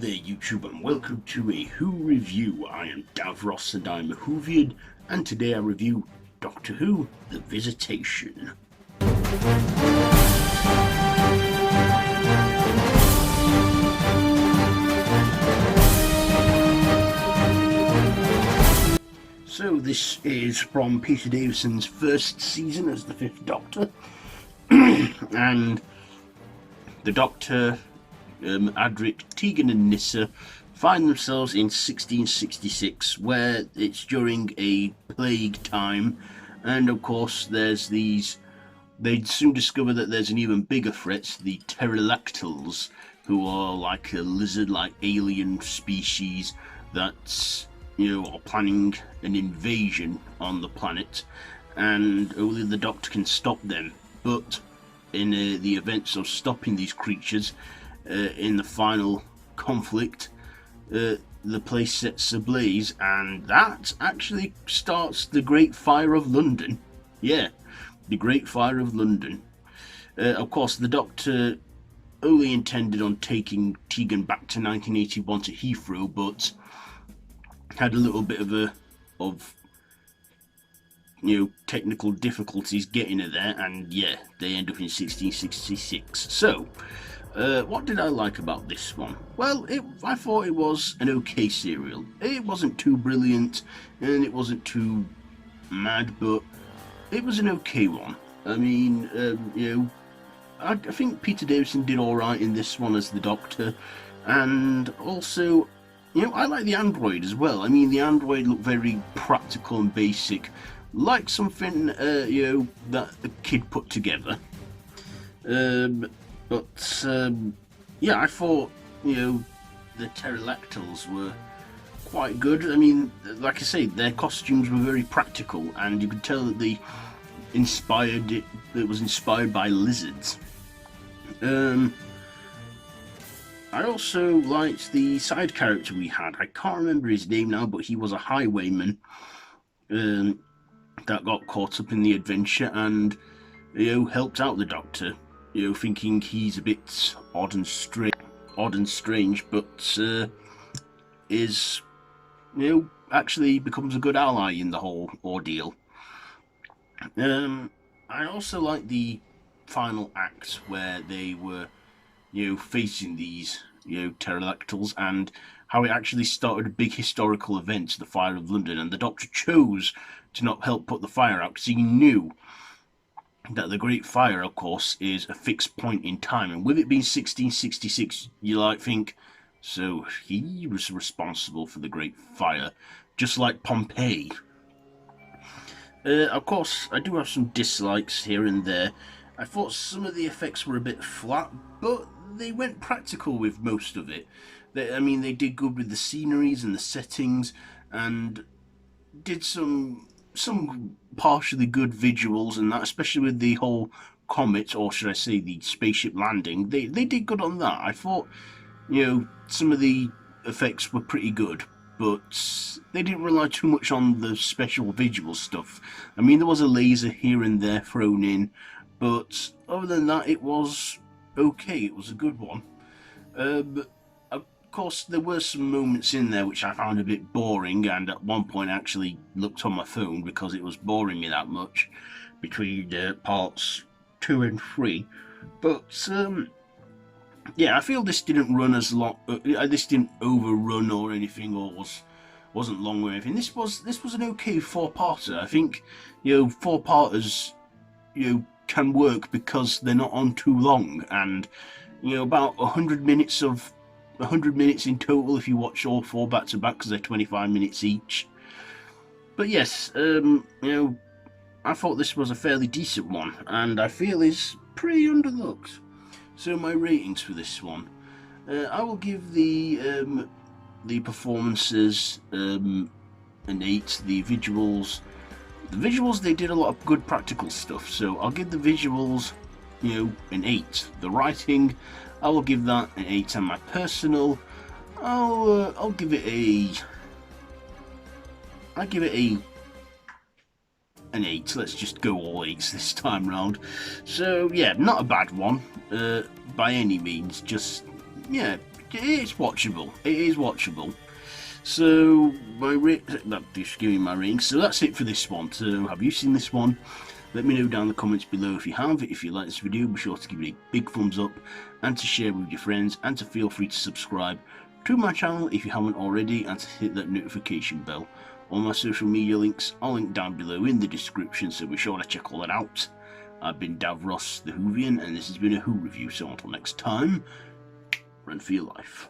there YouTube, and welcome to a Who review. I am Davros and I'm a Whovian, and today I review Doctor Who, The Visitation. So this is from Peter Davison's first season as the Fifth Doctor, and the Doctor, Adric, Tegan and Nyssa find themselves in 1666, where it's during a plague time, and of course there's these, they soon discover that there's an even bigger threat, the pterodactyls, who are like a lizard-like alien species that's, are planning an invasion on the planet, and only the Doctor can stop them. But in the events of stopping these creatures, in the final conflict, the place sets ablaze, and that actually starts the Great Fire of London. Yeah, the Great Fire of London. Of course, the Doctor only intended on taking Tegan back to 1981 to Heathrow, but had a little bit of technical difficulties getting her there, and yeah, they end up in 1666. So what did I like about this one? Well, I thought it was an okay serial. It wasn't too brilliant and it wasn't too mad, but it was an okay one. I mean, I think Peter Davison did alright in this one as the Doctor, and also, I like the android as well. I mean, the android looked very practical and basic, like something, that a kid put together. But yeah, I thought, the pterodactyls were quite good. I mean, like I say, their costumes were very practical, and you could tell that it was inspired by lizards. I also liked the side character we had. I can't remember his name now, but he was a highwayman that got caught up in the adventure and, helped out the Doctor. Thinking he's a bit odd and strange, but is, actually becomes a good ally in the whole ordeal. I also like the final act where they were, facing these, pterodactyls, and how it actually started a big historical event, the Fire of London, and the Doctor chose to not help put the fire out because he knew that the Great Fire, of course, is a fixed point in time, and with it being 1666, you think, so he was responsible for the Great Fire, just like Pompeii. Of course, I do have some dislikes here and there. I thought some of the effects were a bit flat, but they went practical with most of it. They did good with the sceneries and the settings, and did some partially good visuals and that, especially with the whole comet, or should I say the spaceship landing. They did good on that. I thought, some of the effects were pretty good, but they didn't rely too much on the special visual stuff. There was a laser here and there thrown in, but other than that, it was okay. It was a good one. Of course, there were some moments in there which I found a bit boring, and at one point I actually looked on my phone because it was boring me that much between parts 2 and 3. But yeah, I feel this didn't run as long. This didn't overrun or anything, or wasn't long or anything. This was an okay 4-parter. I think 4-parters can work because they're not on too long, and about 100 minutes in total if you watch all 4 back to back, because they're 25 minutes each. But yes, I thought this was a fairly decent one, and I feel is pretty underlooked. So my ratings for this one, I will give the performances an 8. The visuals, they did a lot of good practical stuff, so I'll give the visuals, an 8. The writing, I will give that an 8, and my personal, I'll give it an 8. Let's just go all 8s this time round. So yeah, not a bad one by any means. Just, yeah, it is watchable. It is watchable. So just give me my ring. So that's it for this one. So have you seen this one? Let me know down in the comments below if you have. If you like this video, be sure to give it a big thumbs up and to share with your friends, and to feel free to subscribe to my channel if you haven't already, and to hit that notification bell. All my social media links are linked down below in the description, so be sure to check all that out. I've been Dav Ross, the Whovian, and this has been a Who review. So until next time, run for your life.